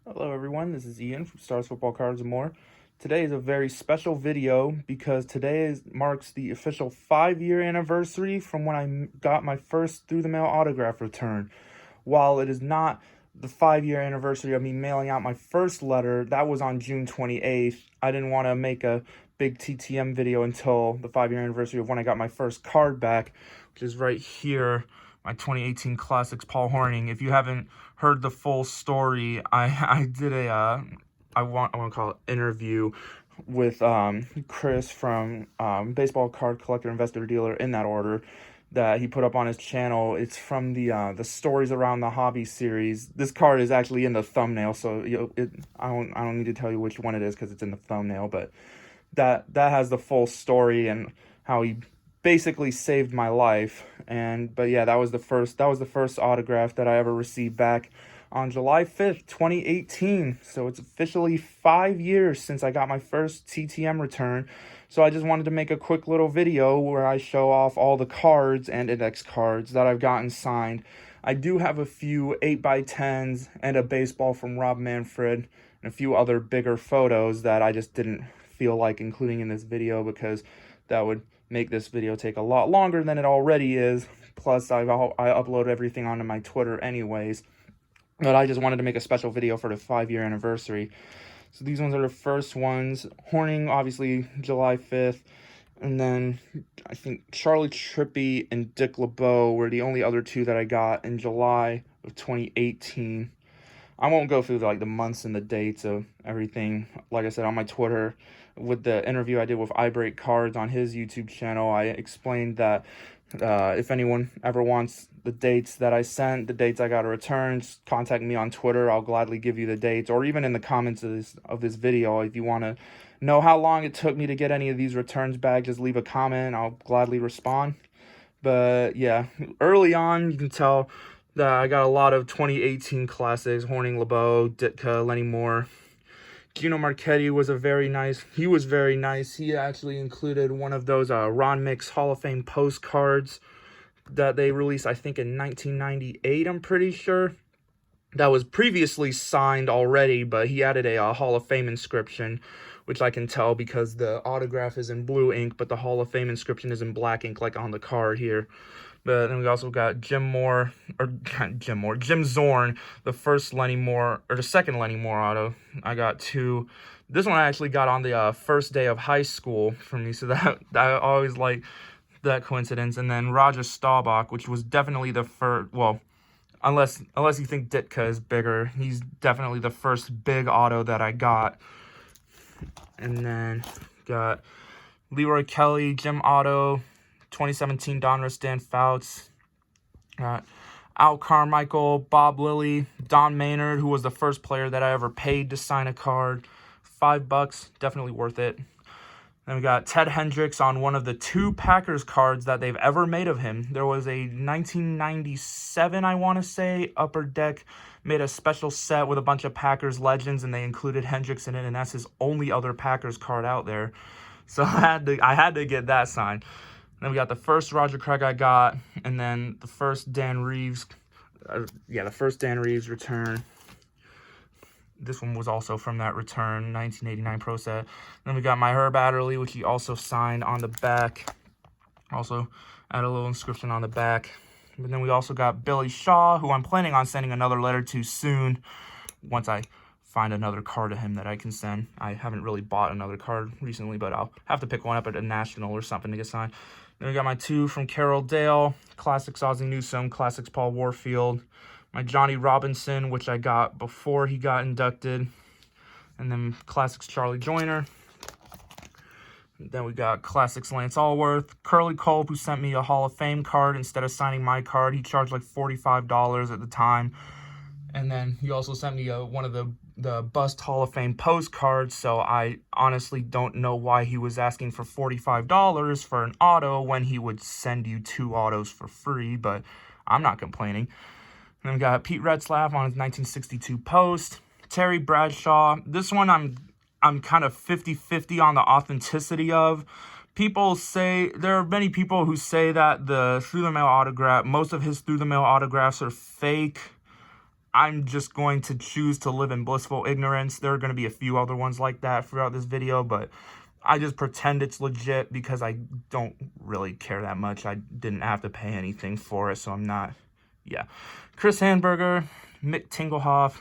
Hello everyone, this is Ian from Stars Football Cards and More. Today is a very special video because marks the official 5-year anniversary from when I got my first through the mail autograph return. While it is not the 5-year anniversary of me mailing out my first letter, that was on June 28th. I didn't want to make a big TTM video until the 5-year anniversary of when I got my first card back, which is right here, my 2018 Classics Paul Hornung. If you haven't heard the full story, I did I want to call it interview with Chris from Baseball Card Collector Investor Dealer, in that order, that he put up on his channel. It's from the Stories Around the Hobby series. This card is actually in the thumbnail, so I don't need to tell you which one it is because it's in the thumbnail, but that has the full story and how he basically saved my life. But yeah, that was the first autograph that I ever received back on July 5th, 2018. So it's officially 5 years since I got my first TTM return. So I just wanted to make a quick little video where I show off all the cards and index cards that I've gotten signed. I do have a few 8x10s and a baseball from Rob Manfred and a few other bigger photos that I just didn't feel like including in this video because that would make this video take a lot longer than it already is. Plus, I upload everything onto my Twitter anyways. But I just wanted to make a special video for the 5-year anniversary. So these ones are the first ones. Hornung, obviously, July 5th. And then I think Charlie Trippy and Dick LeBeau were the only other two that I got in July of 2018. I won't go through the months and the dates of everything. Like I said, on my Twitter, with the interview I did with iBreak Cards on his YouTube channel, I explained that if anyone ever wants the dates that I sent, the dates I got a return, just contact me on Twitter. I'll gladly give you the dates, or even in the comments of this video, if you want to know how long it took me to get any of these returns back, just leave a comment. I'll gladly respond. But yeah, early on, you can tell that I got a lot of 2018 classics: Hornung, LeBeau, Ditka, Lenny Moore. Gino Marchetti was very nice. He actually included one of those Ron Mix Hall of Fame postcards that they released, I think, in 1998, I'm pretty sure. That was previously signed already, but he added a Hall of Fame inscription, which I can tell because the autograph is in blue ink, but the Hall of Fame inscription is in black ink, like on the card here. But then we also got Jim Zorn, the second Lenny Moore auto. I got two. This one I actually got on the first day of high school for me, so that I always like that coincidence. And then Roger Staubach, which was definitely the first. Well, unless you think Ditka is bigger, he's definitely the first big auto that I got. And then got Leroy Kelly, Jim Otto, 2017 Donruss, Dan Fouts, Al Carmichael, Bob Lilly, Don Maynard, who was the first player that I ever paid to sign a card. $5, definitely worth it. Then we got Ted Hendricks on one of the 2 Packers cards that they've ever made of him. There was a 1997, I want to say, Upper Deck made a special set with a bunch of Packers legends, and they included Hendricks in it, and that's his only other Packers card out there. So I had to get that signed. Then we got the first Roger Craig I got, and then the first Dan Reeves. The first Dan Reeves return. This one was also from that return, 1989 Pro Set. Then we got my Herb Adderley, which he also signed on the back. Also add a little inscription on the back. But then we also got Billy Shaw, who I'm planning on sending another letter to soon, once I find another card to him that I can send. I haven't really bought another card recently, but I'll have to pick one up at a national or something to get signed. Then we got my 2 from Carroll Dale, Classics Ozzie Newsome, Classics Paul Warfield. My Johnny Robinson, which I got before he got inducted. And then Classics Charlie Joyner. Then we got Classics Lance Allworth. Curly Culp, who sent me a Hall of Fame card instead of signing my card. He charged like $45 at the time. And then he also sent me one of the Bust Hall of Fame postcards, so I honestly don't know why he was asking for $45 for an auto when he would send you 2 autos for free, but I'm not complaining. And then we got Pete Retzlaff on his 1962 post. Terry Bradshaw. This one I'm kind of 50-50 on the authenticity of. There are many people who say that most of his through the mail autographs are fake. I'm just going to choose to live in blissful ignorance. There are going to be a few other ones like that throughout this video, but I just pretend it's legit because I don't really care that much. I didn't have to pay anything for it, so I'm not, yeah. Chris Handberger, Mick Tinglehoff,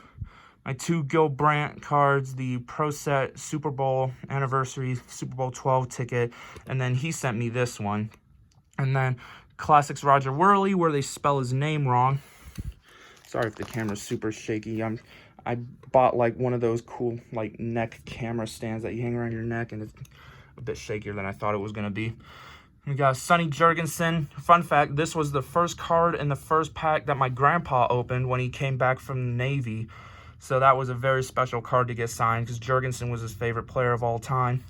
my 2 Gil Brandt cards, the Pro Set Super Bowl anniversary, Super Bowl 12 ticket, and then he sent me this one. And then Classics Roger Worley, where they spell his name wrong. Sorry if the camera's super shaky. I bought like one of those cool like neck camera stands that you hang around your neck, and it's a bit shakier than I thought it was going to be. We got Sonny Jurgensen. Fun fact, this was the first card in the first pack that my grandpa opened when he came back from the Navy. So that was a very special card to get signed because Jurgensen was his favorite player of all time.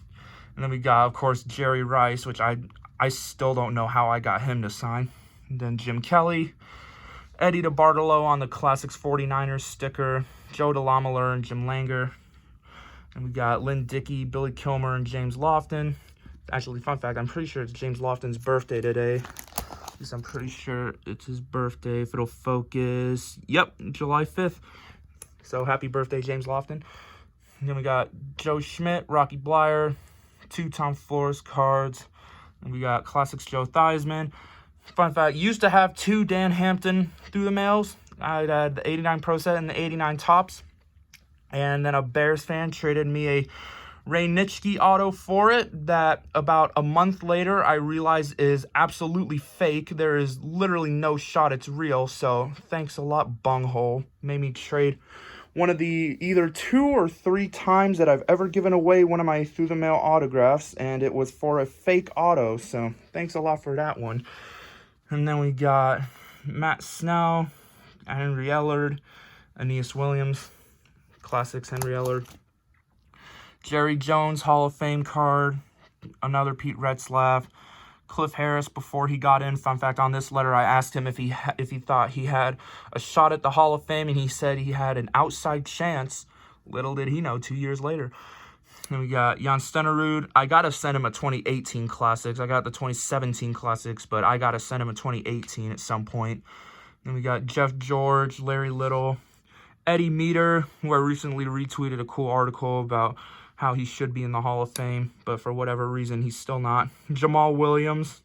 And then we got, of course, Jerry Rice, which I still don't know how I got him to sign. And then Jim Kelly, Eddie DeBartolo on the Classics 49ers sticker, Joe DeLamielleure and Jim Langer. And we got Lynn Dickey, Billy Kilmer, and James Lofton. Actually, fun fact, I'm pretty sure it's James Lofton's birthday today. At least I'm pretty sure it's his birthday. If it'll focus, yep, July 5th. So happy birthday, James Lofton. And then we got Joe Schmidt, Rocky Blyer, 2 Tom Flores cards. And we got Classics Joe Theismann. Fun fact, used to have 2 Dan Hampton through the mails. I had the 89 Pro Set and the 89 Tops. And then a Bears fan traded me a Ray Nitschke auto for it that about a month later I realized is absolutely fake. There is literally no shot it's real. So thanks a lot, bunghole. Made me trade one of the either 2 or 3 times that I've ever given away one of my through the mail autographs, and it was for a fake auto. So thanks a lot for that one. And then we got Matt Snell, Henry Ellard, Aeneas Williams, Classics Henry Ellard, Jerry Jones Hall of Fame card, another Pete Retzlaff, Cliff Harris before he got in. Fun fact, on this letter I asked him if he thought he had a shot at the Hall of Fame, and he said he had an outside chance. Little did he know, 2 years later. Then we got Jan Stenerud. I got to send him a 2018 Classics. I got the 2017 Classics, but I got to send him a 2018 at some point. Then we got Jeff George, Larry Little, Eddie Meter, who I recently retweeted a cool article about how he should be in the Hall of Fame, but for whatever reason, he's still not. Jamal Williams,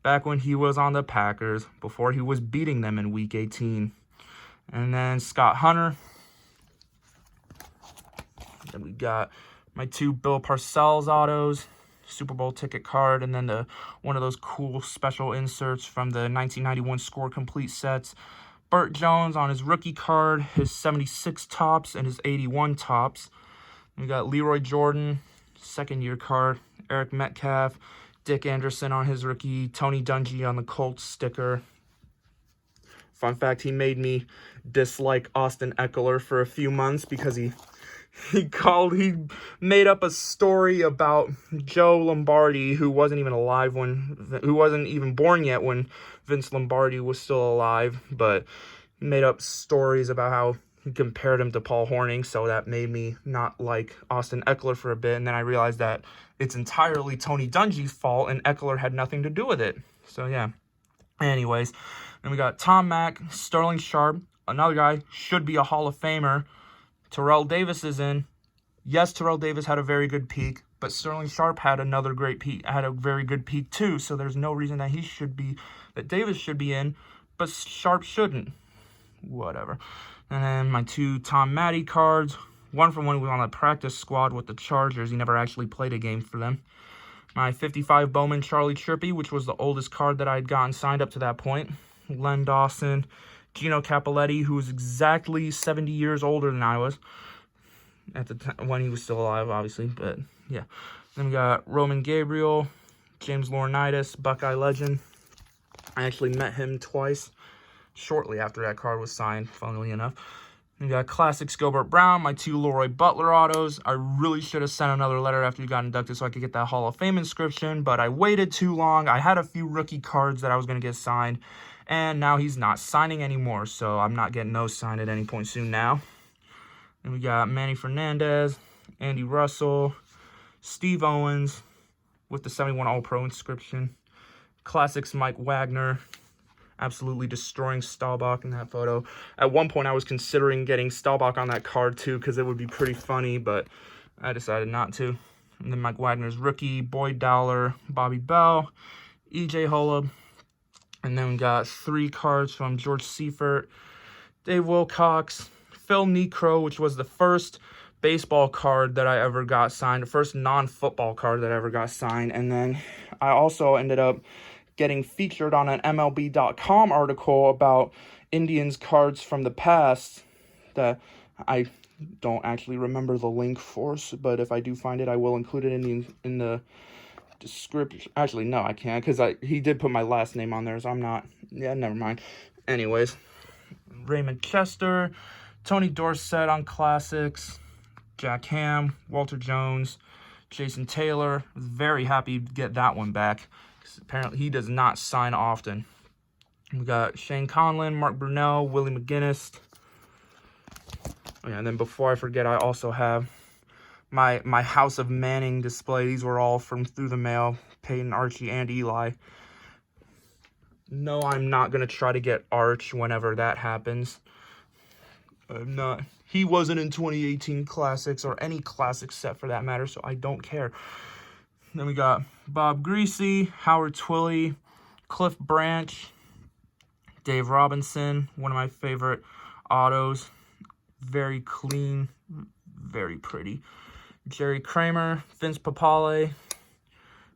back when he was on the Packers, before he was beating them in Week 18. And then Scott Hunter. Then we got my 2 Bill Parcells autos, Super Bowl ticket card, and then one of those cool special inserts from the 1991 Score Complete sets. Burt Jones on his rookie card, his 76 Tops, and his 81 Tops. We got Leroy Jordan, second-year card, Eric Metcalf, Dick Anderson on his rookie, Tony Dungy on the Colts sticker. Fun fact, he made me dislike Austin Eckler for a few months because he made up a story about Joe Lombardi, who wasn't even born yet when Vince Lombardi was still alive, but he made up stories about how he compared him to Paul Hornung, so that made me not like Austin Eckler for a bit, and then I realized that it's entirely Tony Dungy's fault, and Eckler had nothing to do with it. So, yeah. Anyways, then we got Tom Mack, Sterling Sharp, another guy, should be a Hall of Famer. Terrell Davis is in. Yes, Terrell Davis had a very good peak, but Sterling Sharp had another great peak, had a very good peak too, so there's no reason that Davis should be in, but Sharp shouldn't. Whatever. And then my 2 Tom Matty cards. One from when he was on the practice squad with the Chargers. He never actually played a game for them. My 55 Bowman Charlie Trippi, which was the oldest card that I had gotten signed up to that point. Len Dawson. Gino Cappelletti, who was exactly 70 years older than I was. At the time, when he was still alive, obviously. But, yeah. Then we got Roman Gabriel. James Laurinaitis, Buckeye legend. I actually met him twice shortly after that card was signed, funnily enough. We got Classics Gilbert Brown, my 2 Leroy Butler autos. I really should have sent another letter after he got inducted so I could get that Hall of Fame inscription, but I waited too long. I had a few rookie cards that I was going to get signed, and now he's not signing anymore, so I'm not getting those signed at any point soon now. And we got Manny Fernandez, Andy Russell, Steve Owens with the 71 All-Pro inscription, Classics Mike Wagner, absolutely destroying Staubach in that photo. At one point, I was considering getting Staubach on that card too, because it would be pretty funny, but I decided not to. And then Mike Wagner's rookie, Boyd Dowler, Bobby Bell, E.J. Holub. And then we got 3 cards from George Seifert, Dave Wilcox, Phil Niekro, which was the first baseball card that I ever got signed, the first non-football card that I ever got signed. And then I also ended up getting featured on an MLB.com article about Indians cards from the past that I don't actually remember the link for, but if I do find it, I will include it in the description. Actually, no, I can't, because he did put my last name on there, so I'm not. Yeah, never mind. Anyways, Raymond Chester, Tony Dorsett on Classics, Jack Ham, Walter Jones, Jason Taylor. Was very happy to get that one back, because apparently he does not sign often. We got Shane Conlon, Mark Brunell, Willie McGinnis. Oh, yeah, and then before I forget, I also have my House of Manning display. These were all from through the mail. Peyton, Archie, and Eli. No, I'm not going to try to get Arch whenever that happens. I'm not. He wasn't in 2018 Classics or any Classic set for that matter, so I don't care. Then we got Bob Greasy, Howard Twilley, Cliff Branch, Dave Robinson, one of my favorite autos. Very clean, very pretty. Jerry Kramer, Vince Papale,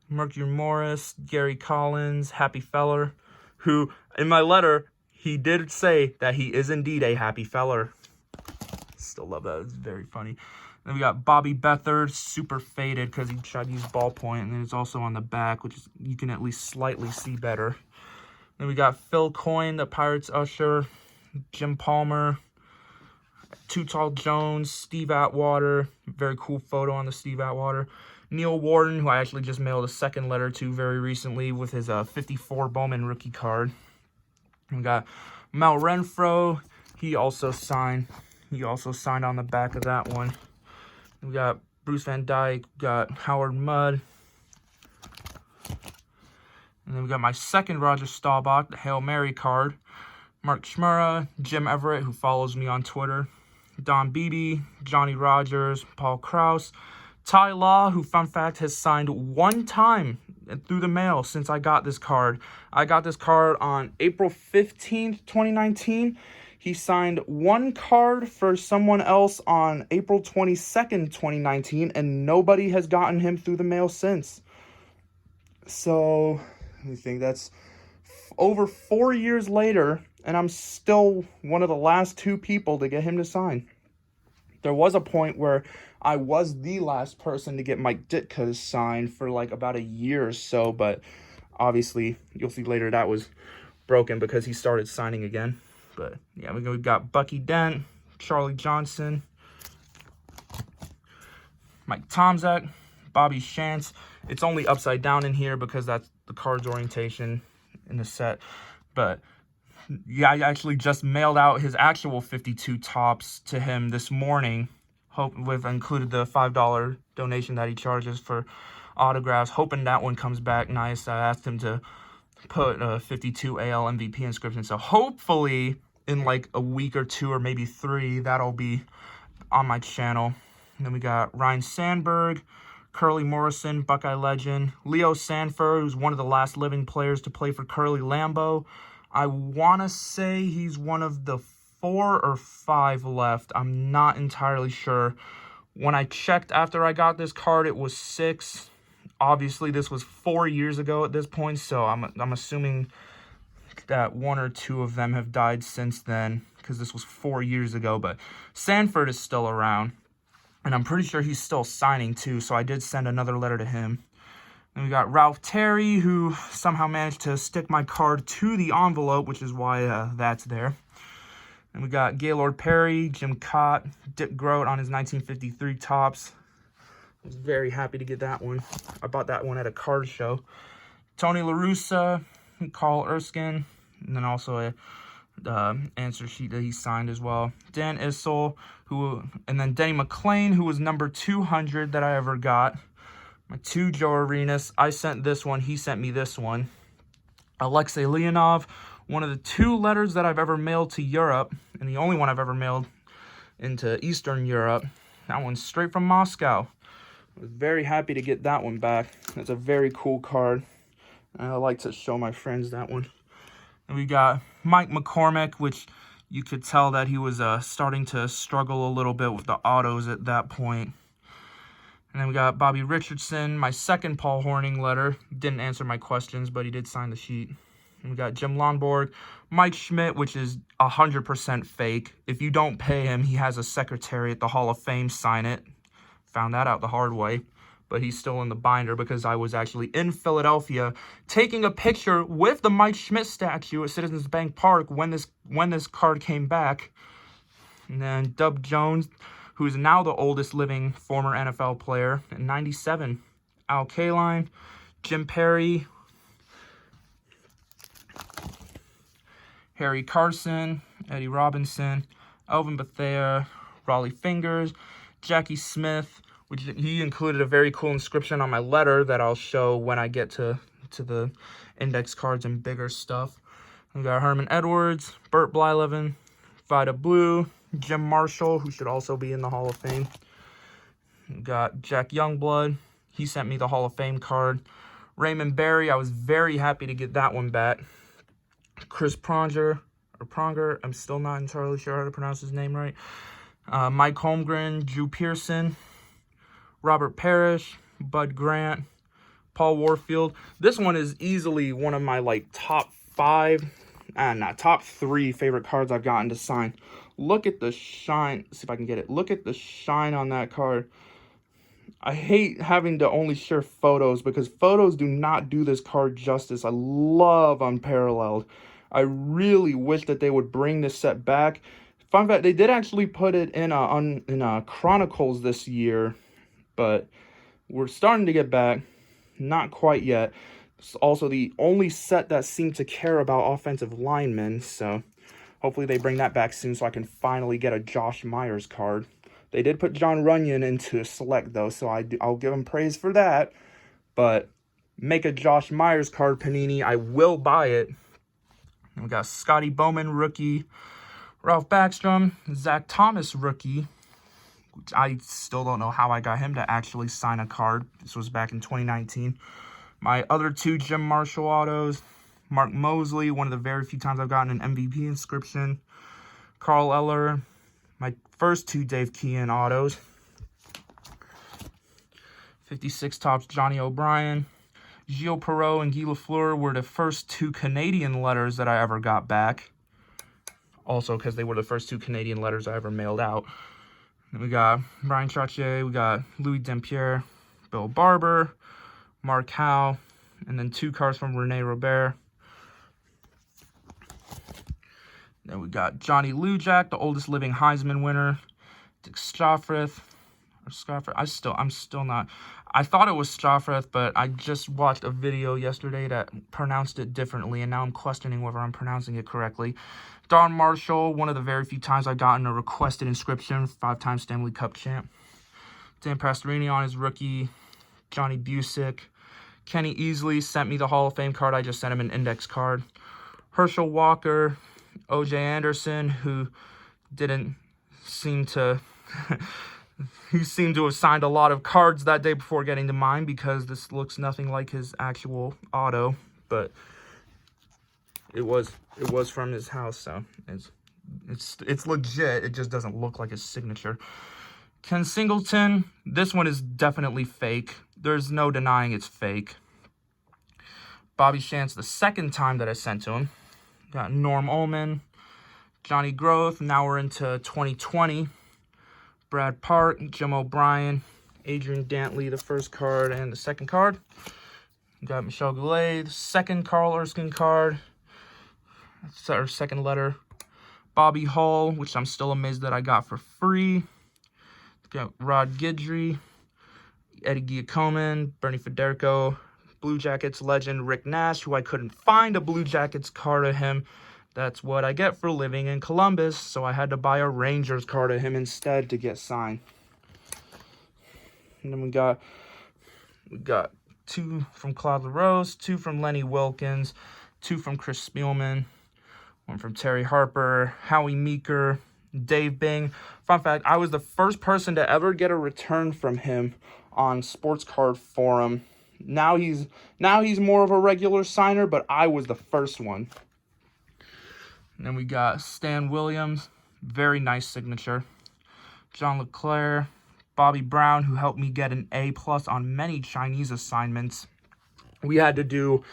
Mercury Morris, Gary Collins, Happy Feller, who, in my letter, he did say that he is indeed a happy feller. Still love that. It's very funny. Then we got Bobby Beathard, super faded because he tried to use ballpoint, and then it's also on the back, which is, you can at least slightly see better. Then we got Phil Coyne, the Pirates usher, Jim Palmer, Too Tall Jones, Steve Atwater, very cool photo on the Steve Atwater. Neil Warden, who I actually just mailed a second letter to very recently with his 54 Bowman rookie card. We got Mel Renfro, he also signed on the back of that one. We got Bruce Van Dyke, got Howard Mudd. And then we got my second Roger Staubach, the Hail Mary card. Mark Schmura, Jim Everett, who follows me on Twitter. Don Beebe, Johnny Rogers, Paul Krause, Ty Law, who, fun fact, has signed one time through the mail since I got this card. I got this card on April 15th, 2019. He signed one card for someone else on April 22nd, 2019, and nobody has gotten him through the mail since. So, I think that's over 4 years later, and I'm still one of the last 2 people to get him to sign. There was a point where I was the last person to get Mike Ditka's signed for like about a year or so, but obviously, you'll see later that was broken because he started signing again. But yeah, we've got Bucky Dent, Charlie Johnson, Mike Tomczak, Bobby Shantz. It's only upside down in here because that's the card's orientation in the set. But yeah, I actually just mailed out his actual 52 tops to him this morning. With included the $5 donation that he charges for autographs. Hoping that one comes back nice. I asked him to put a 52 AL MVP inscription. So hopefully in like a week or 2 or maybe 3, that'll be on my channel. And then we got Ryan Sandberg, Curly Morrison, Buckeye legend, Leo Sanford, who's one of the last living players to play for Curly Lambeau. I want to say he's one of the 4 or 5 left. I'm not entirely sure. When I checked after I got this card, it was 6. Obviously, this was 4 years ago at this point, so I'm assuming that 1 or 2 of them have died since then, because this was 4 years ago. But Sanford is still around, and I'm pretty sure he's still signing too, so I did send another letter to him. Then we got Ralph Terry, who somehow managed to stick my card to the envelope, which is why that's there. And we got Gaylord Perry, Jim Cott, Dick Groat on his 1953 tops. I was very happy to get that one. I bought that one at a card show. Tony La Russa, Carl Erskine, and then also a answer sheet that he signed as well. Dan Issel, and then Denny McClain, who was number 200 that I ever got. My 2 Joe Arenas. I sent this one. He sent me this one. Alexei Leonov, One of the 2 letters that I've ever mailed to Europe, and the only one I've ever mailed into Eastern Europe. That one's straight from Moscow. I was very happy to get that one back. It's a very cool card. I like to show my friends that one. And we got Mike McCormick, which you could tell that he was starting to struggle a little bit with the autos at that point. And then we got Bobby Richardson, my second Paul Hornung letter. Didn't answer my questions, but he did sign the sheet. And we got Jim Lonborg, Mike Schmidt, which is 100% fake. If you don't pay him, he has a secretary at the Hall of Fame sign it. Found that out the hard way. But he's still in the binder because I was actually in Philadelphia taking a picture with the Mike Schmidt statue at Citizens Bank Park when this card came back. And then Dub Jones, who is now the oldest living former NFL player, at 97. Al Kaline, Jim Perry, Harry Carson, Eddie Robinson, Elvin Bethea, Raleigh Fingers, Jackie Smith, which he included a very cool inscription on my letter that I'll show when I get to the index cards and bigger stuff. We got Herman Edwards, Burt Blyleven, Vida Blue, Jim Marshall, who should also be in the Hall of Fame. We got Jack Youngblood. He sent me the Hall of Fame card. Raymond Berry, I was very happy to get that one back. Chris Pronger, I'm still not entirely sure how to pronounce his name right. Mike Holmgren, Drew Pearson, Robert Parrish, Bud Grant, Paul Warfield. This one is easily one of my top 3 favorite cards I've gotten to sign. Look at the shine. See if I can get it. Look at the shine on that card. I hate having to only share photos because photos do not do this card justice. I love Unparalleled. I really wish that they would bring this set back. Fun fact, they did actually put it in Chronicles this year, but we're starting to get back. Not quite yet. It's also the only set that seemed to care about offensive linemen, so hopefully they bring that back soon so I can finally get a Josh Myers card. They did put John Runyon into Select, though, so I'll give him praise for that. But make a Josh Myers card, Panini. I will buy it. And we got Scotty Bowman, rookie. Ralph Backstrom, Zach Thomas, rookie. Which I still don't know how I got him to actually sign a card. This was back in 2019. My other 2 Jim Marshall autos. Mark Mosley, one of the very few times I've gotten an MVP inscription. Carl Eller, my first 2 Dave Kean autos. 56 tops Johnny O'Brien. Gilles Perreault and Guy Lafleur were the first 2 Canadian letters that I ever got back. Also because they were the first 2 Canadian letters I ever mailed out. Then we got Brian Chartier, we got Louis Dempierre, Bill Barber, Mark Howe, and then 2 cards from Rene Robert. Then we got Johnny Lujack, the oldest living Heisman winner. Dick Stoffrith. I'm still not. I thought it was Stoffrith, but I just watched a video yesterday that pronounced it differently, and now I'm questioning whether I'm pronouncing it correctly. Don Marshall, one of the very few times I've gotten a requested inscription, 5-time Stanley Cup champ. Dan Pastorini on his rookie. Johnny Busick. Kenny Easley sent me the Hall of Fame card. I just sent him an index card. Herschel Walker. O.J. Anderson, who didn't seem to... he seemed to have signed a lot of cards that day before getting to mine because this looks nothing like his actual auto, but it was from his house, so it's legit. It just doesn't look like his signature. Ken Singleton, this one is definitely fake. There's no denying it's fake. Bobby Shantz, the second time that I sent to him. Got Norm Ullman, Johnny Groth. Now we're into 2020. Brad Park, Jim O'Brien, Adrian Dantley, the first card and the second card. Got Michelle Goulet, the second Carl Erskine card. That's our second letter. Bobby Hall, which I'm still amazed that I got for free. Got Rod Guidry, Eddie Giacomin, Bernie Federico, Blue Jackets legend Rick Nash, who I couldn't find a Blue Jackets card of him. That's what I get for living in Columbus, so I had to buy a Rangers card of him instead to get signed. And then we got 2 from Claude LaRose, 2 from Lenny Wilkins, 2 from Chris Spielman, Went from Terry Harper, Howie Meeker, Dave Bing. Fun fact, I was the first person to ever get a return from him on Sports Card Forum. Now he's more of a regular signer, but I was the first one. And then we got Stan Williams, very nice signature. John LeClaire, Bobby Brown, who helped me get an A+ on many Chinese assignments. We had to do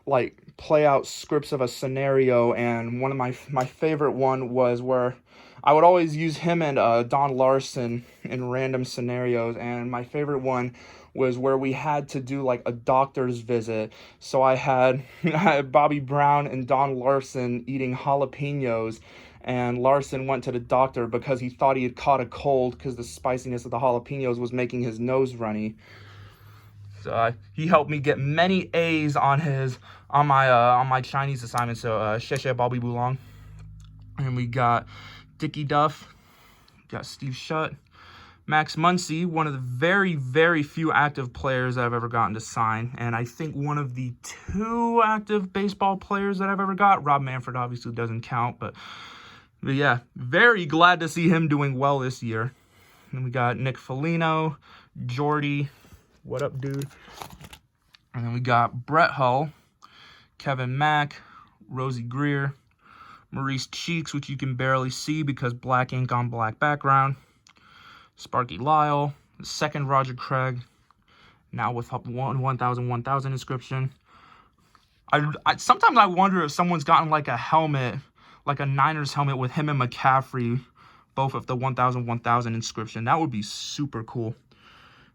like play out scripts of a scenario, and one of my favorite one was where I would always use him and Don Larson in random scenarios, and my favorite one was where we had to do like a doctor's visit. So I had Bobby Brown and Don Larson eating jalapenos, and Larson went to the doctor because he thought he had caught a cold because the spiciness of the jalapenos was making his nose runny. So he helped me get many A's on my Chinese assignment. So Xie Bobby Bulong. And we got Dickie Duff, got Steve Shutt, Max Muncy, one of the very, very few active players that I've ever gotten to sign. And I think one of the 2 active baseball players that I've ever got. Rob Manfred obviously doesn't count, but yeah, very glad to see him doing well this year. And we got Nick Foligno, Jordy, what up, dude? And then we got Brett Hull, Kevin Mack, Rosie Greer, Maurice Cheeks, which you can barely see because black ink on black background, Sparky Lyle, the second Roger Craig, now with 1000 inscription. I sometimes I wonder if someone's gotten like a helmet, like a Niners helmet with him and McCaffrey, both of the 1000 inscription. That would be super cool.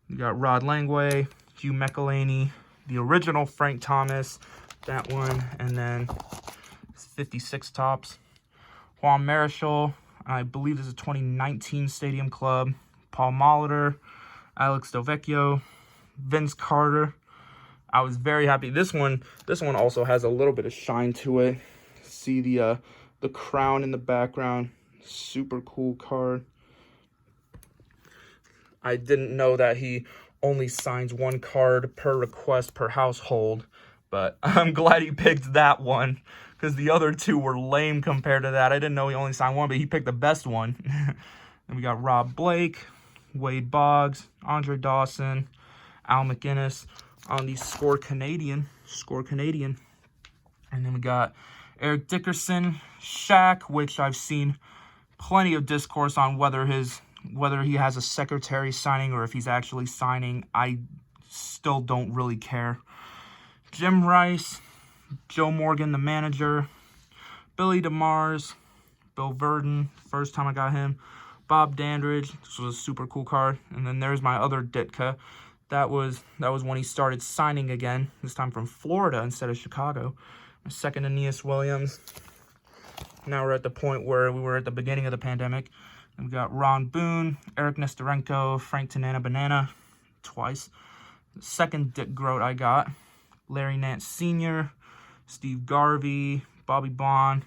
You got Rod Langway, Hugh McElhaney, the original Frank Thomas, that one, and then 56 tops. Juan Marichal, I believe this is a 2019 Stadium Club. Paul Molitor, Alex Delvecchio, Vince Carter. I was very happy. This one also has a little bit of shine to it. See the crown in the background. Super cool card. I didn't know that he only signs 1 card per request per household, but I'm glad he picked that one because the other 2 were lame compared to that. I didn't know he only signed 1, but he picked the best one. Then we got Rob Blake, Wade Boggs, Andre Dawson, Al McInnes on the Score Canadian. And then we got Eric Dickerson, Shaq, which I've seen plenty of discourse on whether he has a secretary signing or if he's actually signing. I still don't really care. Jim Rice, Joe Morgan, the manager, Billy DeMars, Bill Verdon, first time I got him, Bob Dandridge. This was a super cool card. And then there's my other Ditka. That was when he started signing again, this time from Florida instead of Chicago. My second Aeneas Williams. Now we're at the point where we were at the beginning of the pandemic. And we got Ron Boone, Eric Nestorenko, Frank Tanana Banana, twice. The second Dick Groat I got, Larry Nance Sr., Steve Garvey, Bobby Bond,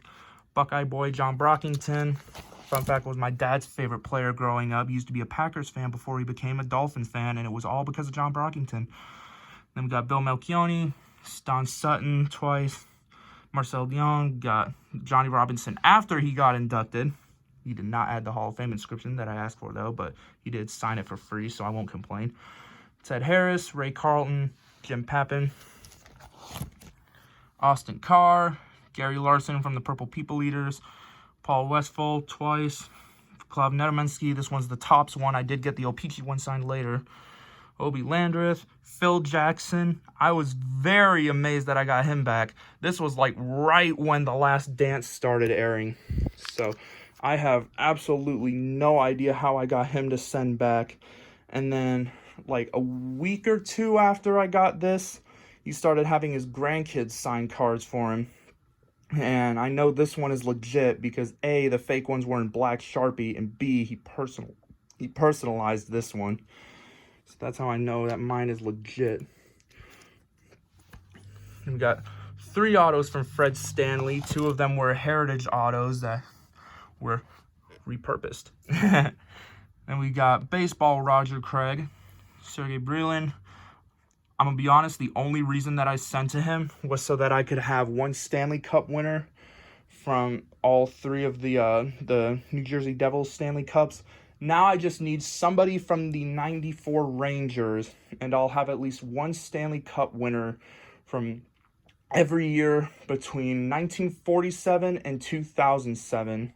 Buckeye Boy John Brockington. Fun fact, was my dad's favorite player growing up. He used to be a Packers fan before he became a Dolphins fan, and it was all because of John Brockington. Then we got Bill Melchioni, Don Sutton twice, Marcel Leong, got Johnny Robinson after he got inducted. He did not add the Hall of Fame inscription that I asked for, though, but he did sign it for free, so I won't complain. Ted Harris, Ray Carlton, Jim Pappin, Austin Carr, Gary Larson from the Purple People Eaters, Paul Westphal twice, Klav Nedemensky. This one's the Topps one. I did get the O-Pee-Chee one signed later. Obi Landreth, Phil Jackson. I was very amazed that I got him back. This was like right when The Last Dance started airing. So I have absolutely no idea how I got him to send back. And then like a week or 2 after I got this, he started having his grandkids sign cards for him. And I know this one is legit because A, the fake ones were in black Sharpie, and B, he personalized this one. So that's how I know that mine is legit. And we got 3 autos from Fred Stanley. 2 of them were heritage autos that were repurposed. And we got baseball Roger Craig, Sergey Brylin. I'm going to be honest, the only reason that I sent to him was so that I could have 1 Stanley Cup winner from all three of the New Jersey Devils Stanley Cups. Now I just need somebody from the 94 Rangers, and I'll have at least one Stanley Cup winner from every year between 1947 and 2007.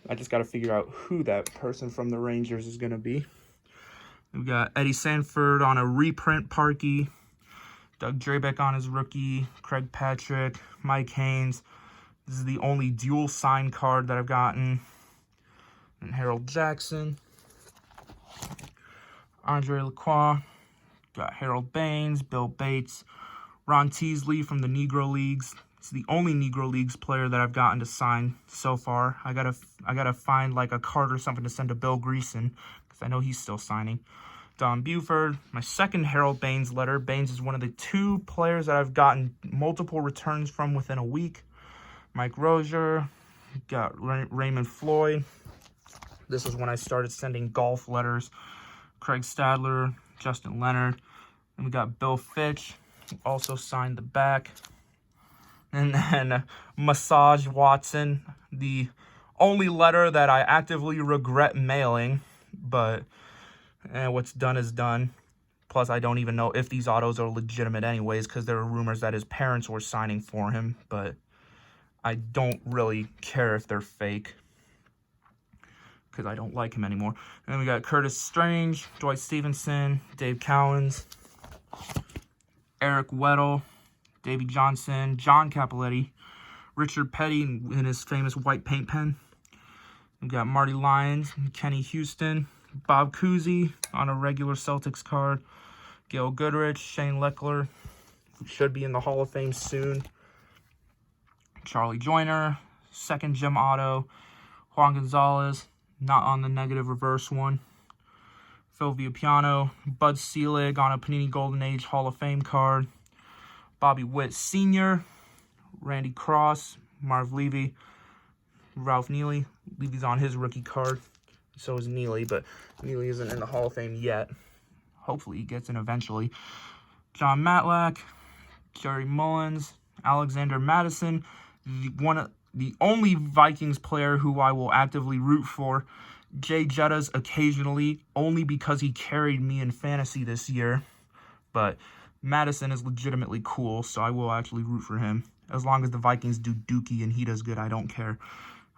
I just got to figure out who that person from the Rangers is going to be. We've got Eddie Sanford on a reprint Parkey, Doug Drabeck on his rookie, Craig Patrick, Mike Haynes. This is the only dual sign card that I've gotten. And Harold Jackson, Andre Lacroix, got Harold Baines, Bill Bates, Ron Teasley from the Negro Leagues. It's the only Negro Leagues player that I've gotten to sign so far. I gotta find like a card or something to send to Bill Greason, because I know he's still signing. Don Buford, my second Harold Baines letter. Baines is one of the 2 players that I've gotten multiple returns from within a week. Mike Rozier, got Raymond Floyd. This is when I started sending golf letters. Craig Stadler, Justin Leonard. And we got Bill Fitch, also signed the back. And then Massage Watson, the only letter that I actively regret mailing. But what's done is done. Plus, I don't even know if these autos are legitimate anyways, because there are rumors that his parents were signing for him. But I don't really care if they're fake, because I don't like him anymore. And then we got Curtis Strange, Dwight Stevenson, Dave Cowens, Eric Weddle, Davey Johnson, John Capoletti, Richard Petty in his famous white paint pen. We got Marty Lyons, Kenny Houston, Bob Cousy on a regular Celtics card, Gail Goodrich, Shane Leckler, who should be in the Hall of Fame soon, Charlie Joyner, second Jim Otto, Juan Gonzalez, not on the negative reverse one, Phil Villapiano, Bud Selig on a Panini Golden Age Hall of Fame card, Bobby Witt Sr., Randy Cross, Marv Levy, Ralph Neely. Levy's on his rookie card. So is Neely, but Neely isn't in the Hall of Fame yet. Hopefully he gets in eventually. John Matlack, Jerry Mullins, Alexander Madison, the only Vikings player who I will actively root for. Jay Jettas occasionally, only because he carried me in fantasy this year. But Madison is legitimately cool, so I will actually root for him. As long as the Vikings do dookie and he does good, I don't care.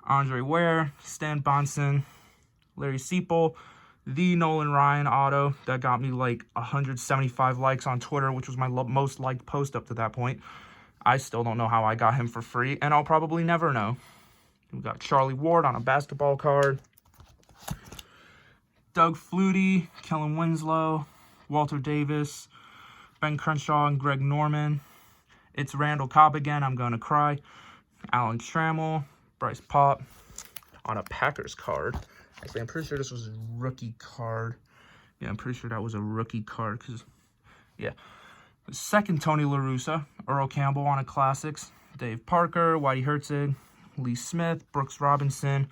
Andre Ware, Stan Bonson, Larry Seipel, the Nolan Ryan auto that got me like 175 likes on Twitter, which was my most liked post up to that point. I still don't know how I got him for free, and I'll probably never know. We got Charlie Ward on a basketball card, Doug Flutie, Kellen Winslow, Walter Davis, Ben Crenshaw, and Greg Norman. It's Randall Cobb again, I'm going to cry. Alan Trammell, Bryce Pop on a Packers card. Actually, I'm pretty sure this was a rookie card. Yeah, I'm pretty sure that was a rookie card, because, yeah. The second Tony La Russa, Earl Campbell on a Classics, Dave Parker, Whitey Herzig, Lee Smith, Brooks Robinson,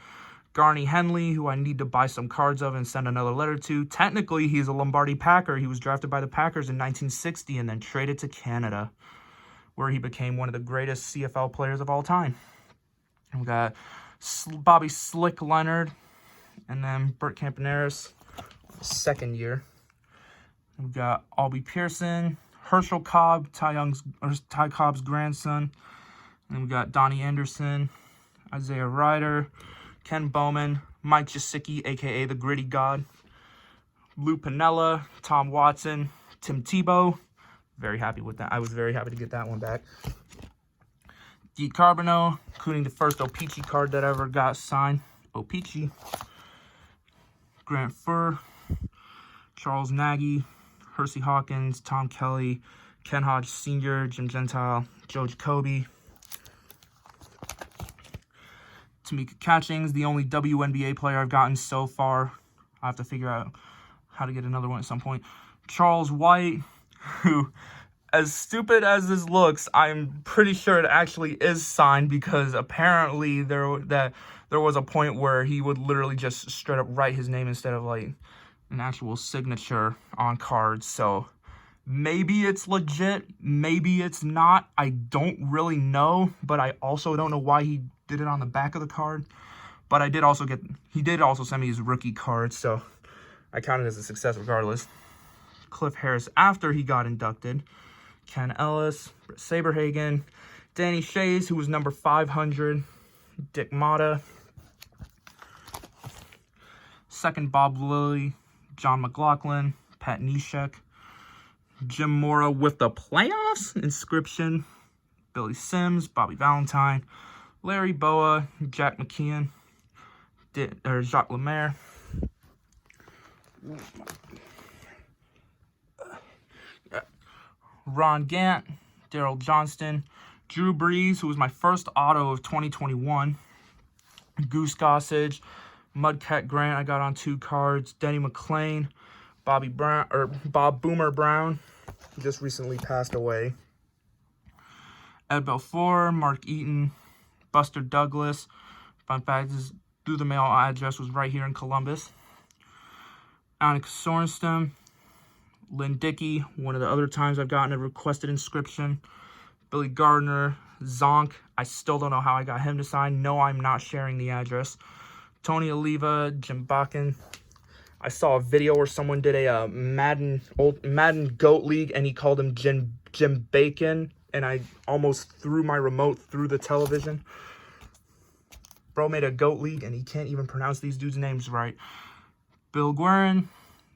Garney Henley, who I need to buy some cards of and send another letter to. Technically, he's a Lombardi Packer. He was drafted by the Packers in 1960 and then traded to Canada, where he became one of the greatest CFL players of all time. And we got Bobby Slick Leonard, and then Bert Campaneris, second year. We got Albie Pearson, Herschel Cobb, Ty Cobb's grandson. And we got Donnie Anderson, Isaiah Ryder, Ken Bowman, Mike Jasicki, a.k.a. the Gritty God, Lou Piniella, Tom Watson, Tim Tebow. Very happy with that. I was very happy to get that one back. Dee Carbonneau, including the first O-Pee-Chee card that I ever got signed. O-Pee-Chee. Grant Furr, Charles Nagy, Hersey Hawkins, Tom Kelly, Ken Hodge Sr., Jim Gentile, Joe Jacoby. Tamika Catchings, the only WNBA player I've gotten so far. I have to figure out how to get another one at some point. Charles White, who, as stupid as this looks, I'm pretty sure it actually is signed, because apparently there was a point where he would literally just straight up write his name instead of like an actual signature on cards. So Maybe it's legit, maybe it's not. I don't really know, but I also don't know why he did it on the back of the card. But I did also get, he did also send me his rookie card, so I count it as a success regardless. Cliff Harris after he got inducted. Ken Ellis, Britt Saberhagen, Danny Shays, who was number 500. Dick Motta. Second, Bob Lilly, John McLaughlin, Pat Neshek. Jim Mora with the playoffs inscription. Billy Sims, Bobby Valentine, Larry Boa, Jack McKeon, Jacques Lemaire. Ron Gant, Daryl Johnston, Drew Brees, who was my first auto of 2021. Goose Gossage, Mudcat Grant, I got on 2 cards. Denny McClain, Bob Boomer Brown, who just recently passed away. Ed Belfour, Mark Eaton, Buster Douglas. Fun fact, his through the mail address was right here in Columbus. Annika Sorenstam, Lynn Dickey, one of the other times I've gotten a requested inscription. Billy Gardner, Zonk, I still don't know how I got him to sign. No, I'm not sharing the address. Tony Oliva, Jim Bakken. I saw a video where someone did a Madden Goat League, and he called him Jim Bacon, and I almost threw my remote through the television. Bro made a Goat League, and he can't even pronounce these dudes' names right. Bill Guerin,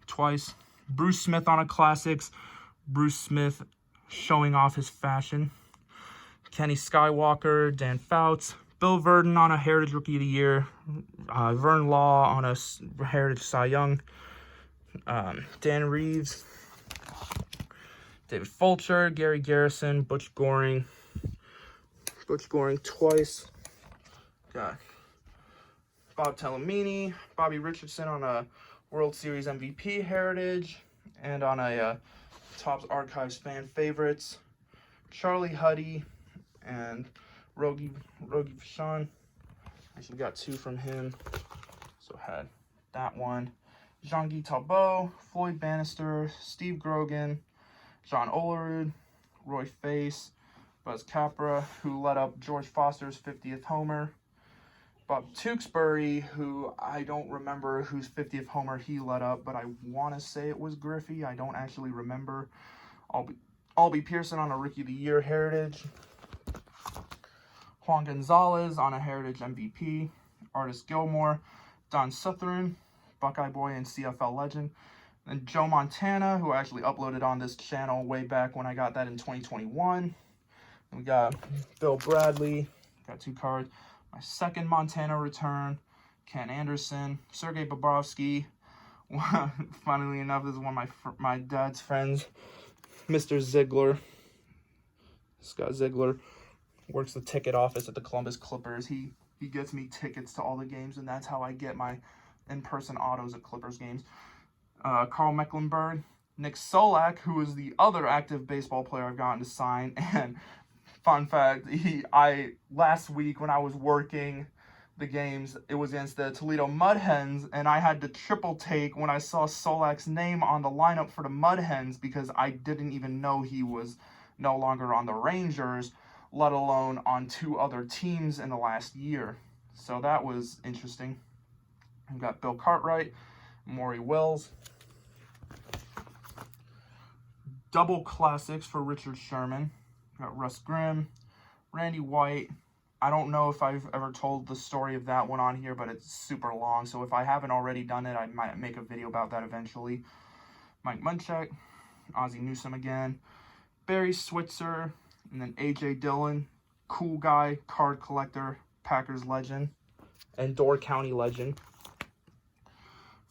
twice. Bruce Smith on a Classics. Bruce Smith showing off his fashion. Kenny Skywalker, Dan Fouts. Bill Verdon on a Heritage Rookie of the Year. Vern Law on a Heritage Cy Young. Dan Reeves. David Fulcher, Gary Garrison, Butch Goring. Butch Goring twice. Got Bob Tellamini, Bobby Richardson on a World Series MVP Heritage, and on a Topps Archives Fan Favorites. Charlie Huddy and Rogie Vachon. Actually got 2 from him. So had that one. Jean-Guy Talbot, Floyd Bannister, Steve Grogan, John Olerud, Roy Face, Buzz Capra, who led up George Foster's 50th homer. Bob Tewksbury, who I don't remember whose 50th homer he led up, but I want to say it was Griffey. I don't actually remember. Albie Pearson on a Rookie of the Year Heritage. Juan Gonzalez on a Heritage MVP. Artis Gilmore. Don Sutherin, Buckeye Boy and CFL legend. And Joe Montana, who I actually uploaded on this channel way back when I got that in 2021. And we got Bill Bradley. Got 2 cards. My second Montana return, Ken Anderson, Sergei Bobrovsky. Funnily enough, this is one of my dad's friends, Mr. Ziegler. Scott Ziegler works the ticket office at the Columbus Clippers. He gets me tickets to all the games, and that's how I get my in-person autos at Clippers games. Carl Mecklenburg, Nick Solak, who is the other active baseball player I've gotten to sign, and fun fact, last week when I was working the games, it was against the Toledo Mud Hens, and I had to triple take when I saw Solak's name on the lineup for the Mud Hens because I didn't even know he was no longer on the Rangers, let alone on 2 other teams in the last year. So that was interesting. I've got Bill Cartwright, Maury Wills. Double classics for Richard Sherman. Got Russ Grimm, Randy White. I don't know if I've ever told the story of that one on here, but it's super long. So if I haven't already done it, I might make a video about that eventually. Mike Munchak, Ozzie Newsome again, Barry Switzer, and then A.J. Dillon, cool guy, card collector, Packers legend, and Door County legend.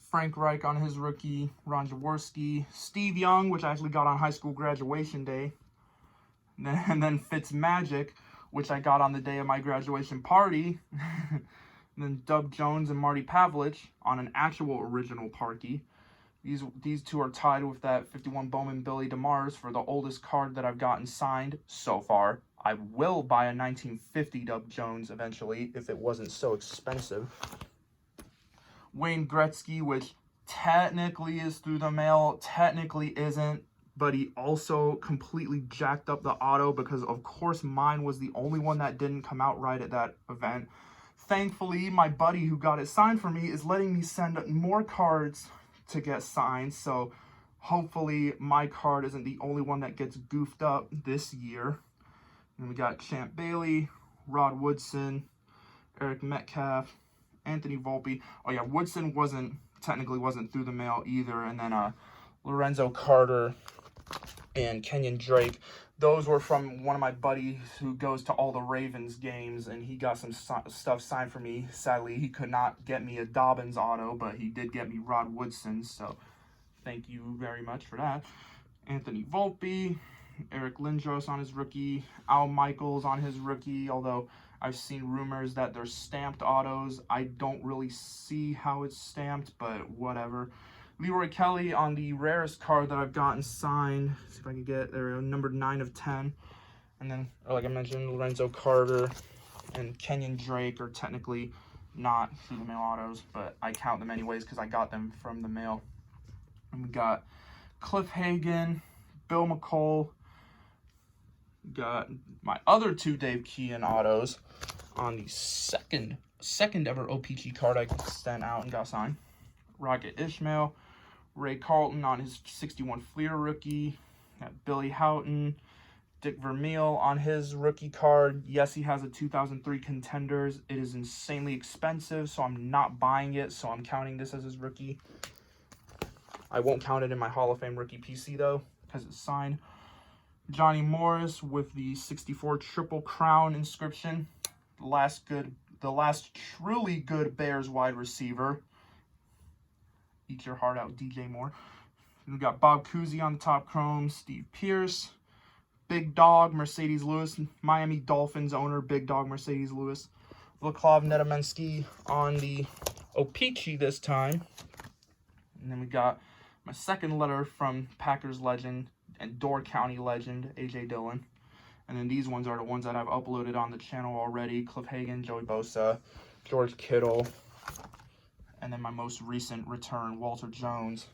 Frank Reich on his rookie, Ron Jaworski, Steve Young, which I actually got on high school graduation day. And then Fitzmagic, which I got on the day of my graduation party. And then Dub Jones and Marty Pavlich on an actual original Parkey. These 2 are tied with that 51 Bowman Billy DeMars for the oldest card that I've gotten signed so far. I will buy a 1950 Dub Jones eventually if it wasn't so expensive. Wayne Gretzky, which technically is through the mail, technically isn't. but he also completely jacked up the auto because, of course, mine was the only one that didn't come out right at that event. Thankfully, my buddy who got it signed for me is letting me send more cards to get signed, so hopefully my card isn't the only one that gets goofed up this year. And we got Champ Bailey, Rod Woodson, Eric Metcalf, Anthony Volpe. Oh yeah, Woodson technically wasn't through the mail either. And then Lorenzo Carter and Kenyon Drake. Those were from one of my buddies who goes to all the Ravens games, and he got some stuff signed for me. Sadly, he could not get me a Dobbins auto, but he did get me Rod Woodson, so thank you very much for that. Anthony Volpe, Eric Lindros on his rookie, Al Michaels on his rookie, although I've seen rumors that they're stamped autos. I don't really see how it's stamped, but whatever. Leroy Kelly on the rarest card that I've gotten signed. Let's see if I can get there, number 9 of 10. And then, like I mentioned, Lorenzo Carter and Kenyon Drake are technically not through the mail autos, but I count them anyways because I got them from the mail. And we got Cliff Hagan, Bill McCall. Got my other 2 Dave Kean autos on the second ever OPG card I sent out and got signed. Rocket Ishmael, Ray Carlton on his 61 Fleer rookie. Got Billy Houghton, Dick Vermeil on his rookie card. Yes, he has a 2003 Contenders. It is insanely expensive, so I'm not buying it, so I'm counting this as his rookie. I won't count it in my Hall of Fame rookie PC, though, because it's signed. Johnny Morris with the 64 Triple Crown inscription. The last truly good Bears wide receiver. Eat your heart out, DJ Moore. We got Bob Cousy on the top chrome. Steve Pierce. Big Dog, Mercedes Lewis. Miami Dolphins owner, Big Dog, Mercedes Lewis. Vaclav Nedemensky on the O-Pee-Chee this time. And then we got my second letter from Packers legend and Door County legend, A.J. Dillon. And then these ones are the ones that I've uploaded on the channel already. Cliff Hagan, Joey Bosa, George Kittle, and then my most recent return, Walter Jones.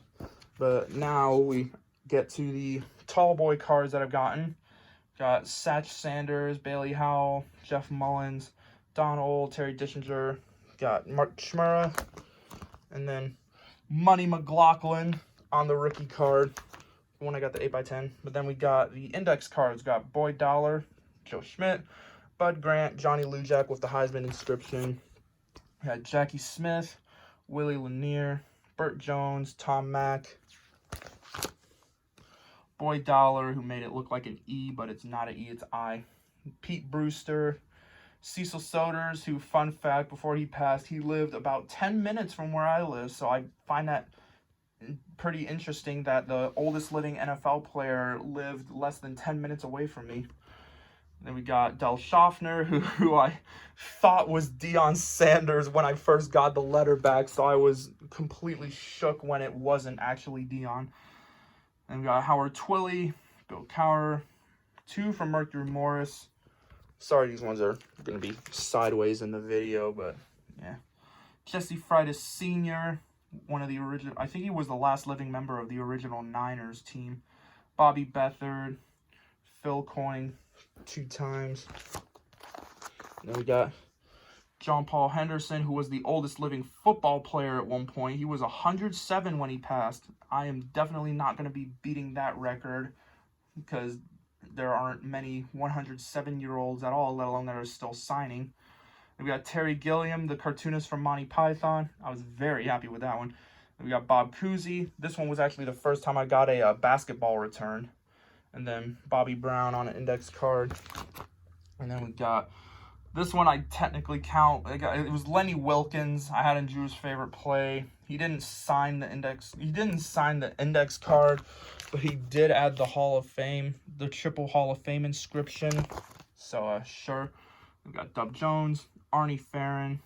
But now we get to the tall boy cards that I've gotten. Got Satch Sanders, Bailey Howell, Jeff Mullins, Don Old, Terry Dischinger. Got Mark Chmura, and then Money McLaughlin on the rookie card. When I got the 8x10. But then we got the index cards. Got Boyd Dollar, Joe Schmidt, Bud Grant, Johnny Lujack with the Heisman inscription. We got Jackie Smith, Willie Lanier, Burt Jones, Tom Mack, Boyd Dollar, who made it look like an E, but it's not an E, it's I. Pete Brewster, Cecil Soders, who, fun fact, before he passed, he lived about 10 minutes from where I live, so I find that pretty interesting that the oldest living NFL player lived less than 10 minutes away from me. Then we got Del Schaffner, who I thought was Deion Sanders when I first got the letter back, so I was completely shook when it wasn't actually Deion. Then we got Howard Twilley, Bill Cowher, 2 from Mercury Morris. Sorry, these ones are going to be sideways in the video, but yeah. Jesse Freitas Sr., one of the original, I think he was the last living member of the original Niners team. Bobby Beathard, Phil Coyne 2 times. Then we got John Paul Henderson, who was the oldest living football player at one point. He was 107 when he passed. I am definitely not going to be beating that record because there aren't many 107-year-olds at all, let alone that are still signing. We got Terry Gilliam, the cartoonist from Monty Python. I was very happy with that one. We got Bob Cousy. This one was actually the first time I got a basketball return. And then Bobby Brown on an index card. And then we got this one I technically count. It was Lenny Wilkins. I had in Drew's favorite play. He didn't sign the index. He didn't sign the index card, but he did add the Hall of Fame, the triple Hall of Fame inscription. So sure. We got Dub Jones, Arnie Farron,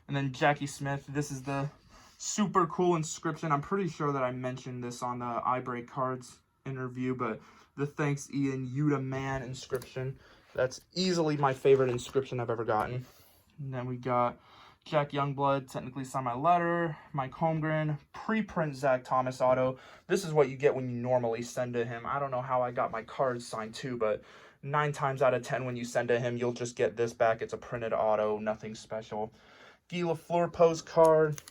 and then Jackie Smith. This is the super cool inscription. I'm pretty sure that I mentioned this on the iBreak Cards interview, but the Thanks Ian Yuta Man inscription. That's easily my favorite inscription I've ever gotten. And then we got Jack Youngblood technically signed my letter. Mike Holmgren, preprint Zach Thomas auto. This is what you get when you normally send to him. I don't know how I got my cards signed too, but 9 times out of 10 when you send to him, you'll just get this back. It's a printed auto, nothing special. Guy Lafleur postcard.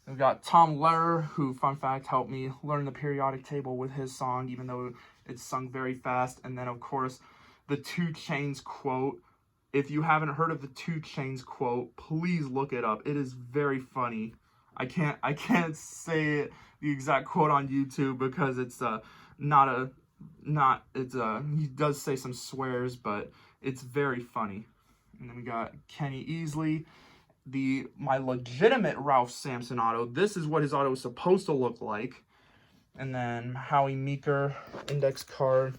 We've got Tom Lehrer, who, fun fact, helped me learn the periodic table with his song, even though it's sung very fast. And then, of course, the 2 Chainz quote. If you haven't heard of the 2 Chainz quote, please look it up. It is very funny. I can't say the exact quote on YouTube because it's he does say some swears, but it's very funny. And then we got Kenny Easley, my legitimate Ralph Sampson auto. This is what his auto is supposed to look like. And then Howie Meeker index card.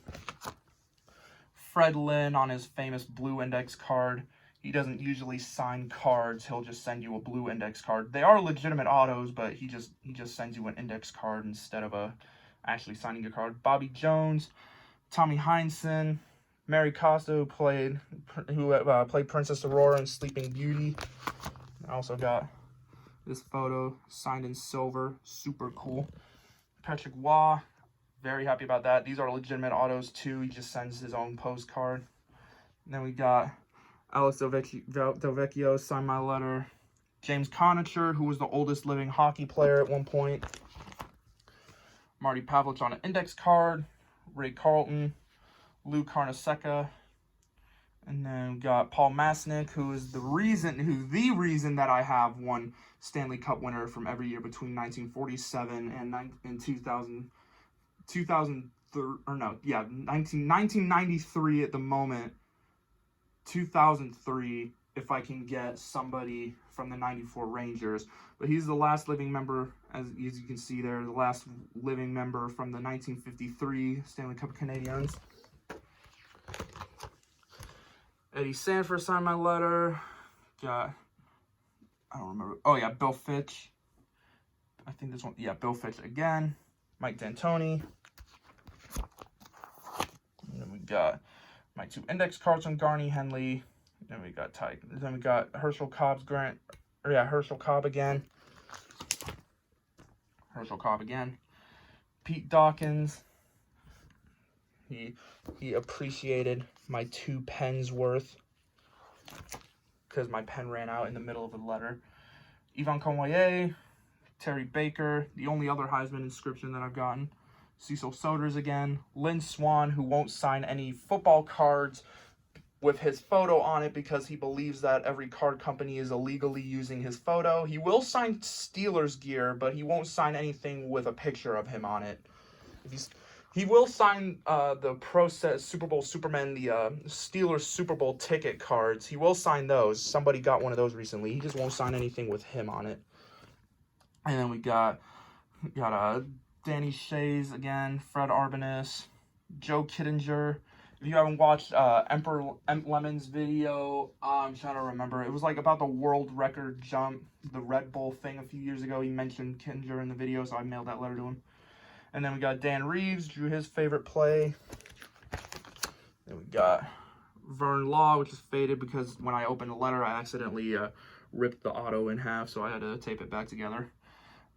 Fred Lynn on his famous blue index card. He doesn't usually sign cards. He'll just send you a blue index card. They are legitimate autos, but he just sends you an index card instead of actually signing a card. Bobby Jones, Tommy Heinsohn, Mary Costa, who played Princess Aurora in Sleeping Beauty. I also got this photo signed in silver, super cool. Patrick Waugh, very happy about that. These are legitimate autos too. He just sends his own postcard. And then we got Alex Delvecchio signed my letter. James Connicher, who was the oldest living hockey player at one point. Marty Pavlich on an index card. Ray Carlton, Lou Carnesecca. And then we got Paul Masnick, who is the reason that I have one Stanley Cup winner from every year between 1947 and 1993 at the moment. 2003, if I can get somebody from the 94 Rangers. But he's the last living member, as you can see there, the last living member from the 1953 Stanley Cup Canadiens. Eddie Sanford signed my letter. Got, I don't remember. Oh, yeah, Bill Fitch. I think this one, yeah, Bill Fitch again. Mike D'Antoni. And then we got my 2 index cards from Garney Henley. Then we got Herschel Cobb again. Pete Dawkins. He appreciated my 2 pens worth because my pen ran out in the middle of a letter. Yvon Convoyer, Terry Baker, the only other Heisman inscription that I've gotten. Cecil Soders again. Lynn Swan, who won't sign any football cards with his photo on it because he believes that every card company is illegally using his photo. He will sign Steelers gear, but he won't sign anything with a picture of him on it. He will sign the Pro Set Super Bowl Superman, the Steelers Super Bowl ticket cards. He will sign those. Somebody got one of those recently. He just won't sign anything with him on it. And then we got Danny Shays again, Fred Arbanis, Joe Kittinger. If you haven't watched Emperor Lemon's video, I'm trying to remember. It was like about the world record jump, the Red Bull thing a few years ago. He mentioned Kittinger in the video, so I mailed that letter to him. And then we got Dan Reeves, drew his favorite play. Then we got Vern Law, which is faded because when I opened the letter, I accidentally ripped the auto in half, so I had to tape it back together.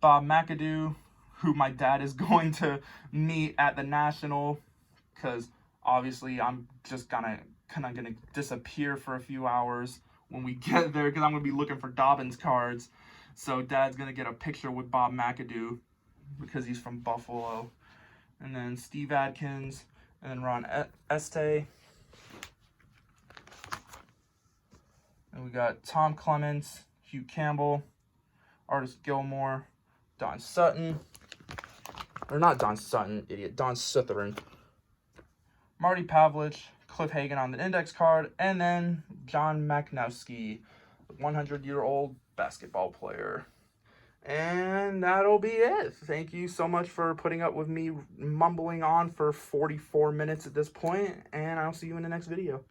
Bob McAdoo, who my dad is going to meet at the National, because obviously I'm just gonna disappear for a few hours when we get there, because I'm gonna be looking for Dobbins cards. So Dad's gonna get a picture with Bob McAdoo because he's from Buffalo. And then Steve Adkins, and then Ron Este. And we got Tom Clements, Hugh Campbell, Artis Gilmore, Don Sutton. Or not Don Sutton, idiot. Don Sutherin. Marty Pavlich, Cliff Hagan on the index card. And then John Macnowski, the 100-year-old basketball player. And that'll be it. Thank you so much for putting up with me mumbling on for 44 minutes at this point. And I'll see you in the next video.